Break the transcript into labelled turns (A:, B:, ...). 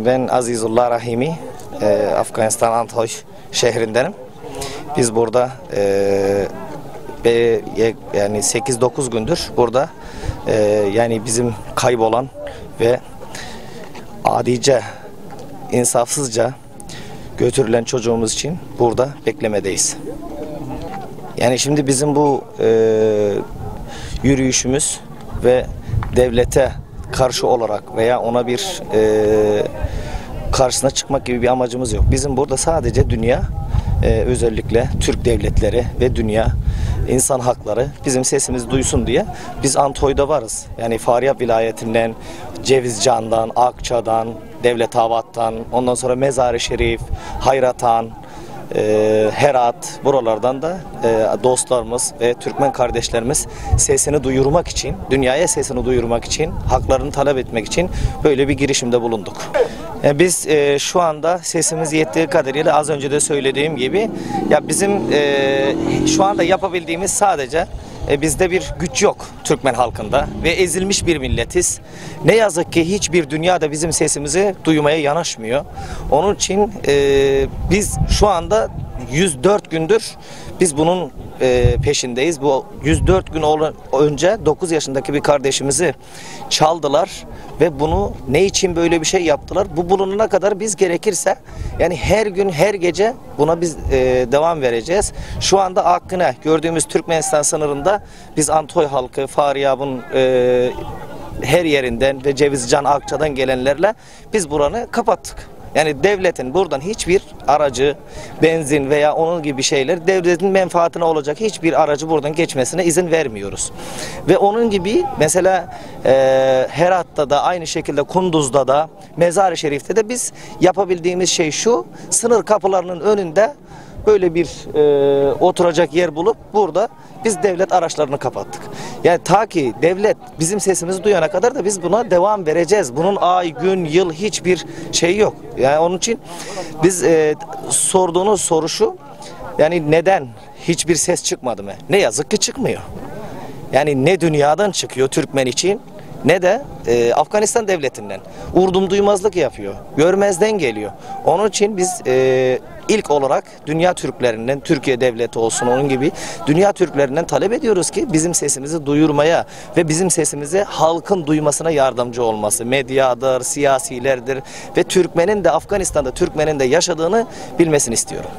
A: Ben Azizullah Rahimi, Afganistan Antoy şehrindenim. Biz burada yani 8-9 gündür burada yani bizim kaybolan ve adice, insafsızca götürülen çocuğumuz için burada beklemedeyiz. Yani şimdi bizim bu yürüyüşümüz ve devlete karşı olarak veya ona bir karşısına çıkmak gibi bir amacımız yok. Bizim burada sadece dünya, özellikle Türk devletleri ve dünya insan hakları bizim sesimizi duysun diye biz Antoy'da varız. Yani Faryab vilayetinden, Cevizcan'dan, Akça'dan, Devletabat'tan, ondan sonra Mezar-ı Şerif, Hayratan, Herat, buralardan da dostlarımız ve Türkmen kardeşlerimiz sesini duyurmak için, dünyaya sesini duyurmak için, haklarını talep etmek için böyle bir girişimde bulunduk. Biz şu anda sesimiz yettiği kadarıyla az önce de söylediğim gibi ya bizim şu anda yapabildiğimiz sadece bizde bir güç yok Türkmen halkında ve ezilmiş bir milletiz. Ne yazık ki hiçbir dünyada bizim sesimizi duymaya yanaşmıyor. Onun için biz şu anda 104 gündür biz bunun peşindeyiz. Bu 104 gün önce 9 yaşındaki bir kardeşimizi çaldılar ve bunu ne için böyle bir şey yaptılar? Bu bulunana kadar biz gerekirse yani her gün her gece buna biz devam vereceğiz. Şu anda Akkine gördüğümüz Türkmenistan sınırında biz Antoy halkı, Faryab'ın her yerinden ve Cevizcan, Akça'dan gelenlerle biz buranı kapattık. Yani devletin buradan hiçbir aracı, benzin veya onun gibi şeyler, devletin menfaatine olacak hiçbir aracı buradan geçmesine izin vermiyoruz. Ve onun gibi mesela Herat'ta da aynı şekilde Kunduz'da da Mezar-ı Şerif'te de biz yapabildiğimiz şey şu: sınır kapılarının önünde böyle bir oturacak yer bulup burada biz devlet araçlarını kapattık. Yani ta ki devlet bizim sesimizi duyana kadar da biz buna devam vereceğiz. Bunun ay, gün, yıl hiçbir şey yok. Yani onun için biz sorduğunuz soru şu: yani neden hiçbir ses çıkmadı mı? Ne yazık ki çıkmıyor. Yani ne dünyadan çıkıyor Türkmen için ne de Afganistan devletinden. Vurdum duymazlık yapıyor. Görmezden geliyor. Onun için biz ilk olarak dünya Türklerinden, Türkiye devleti olsun onun gibi dünya Türklerinden talep ediyoruz ki bizim sesimizi duyurmaya ve bizim sesimizi halkın duymasına yardımcı olması. Medyadır, siyasilerdir ve Türkmenin de Afganistan'da Türkmenin de yaşadığını bilmesini istiyorum.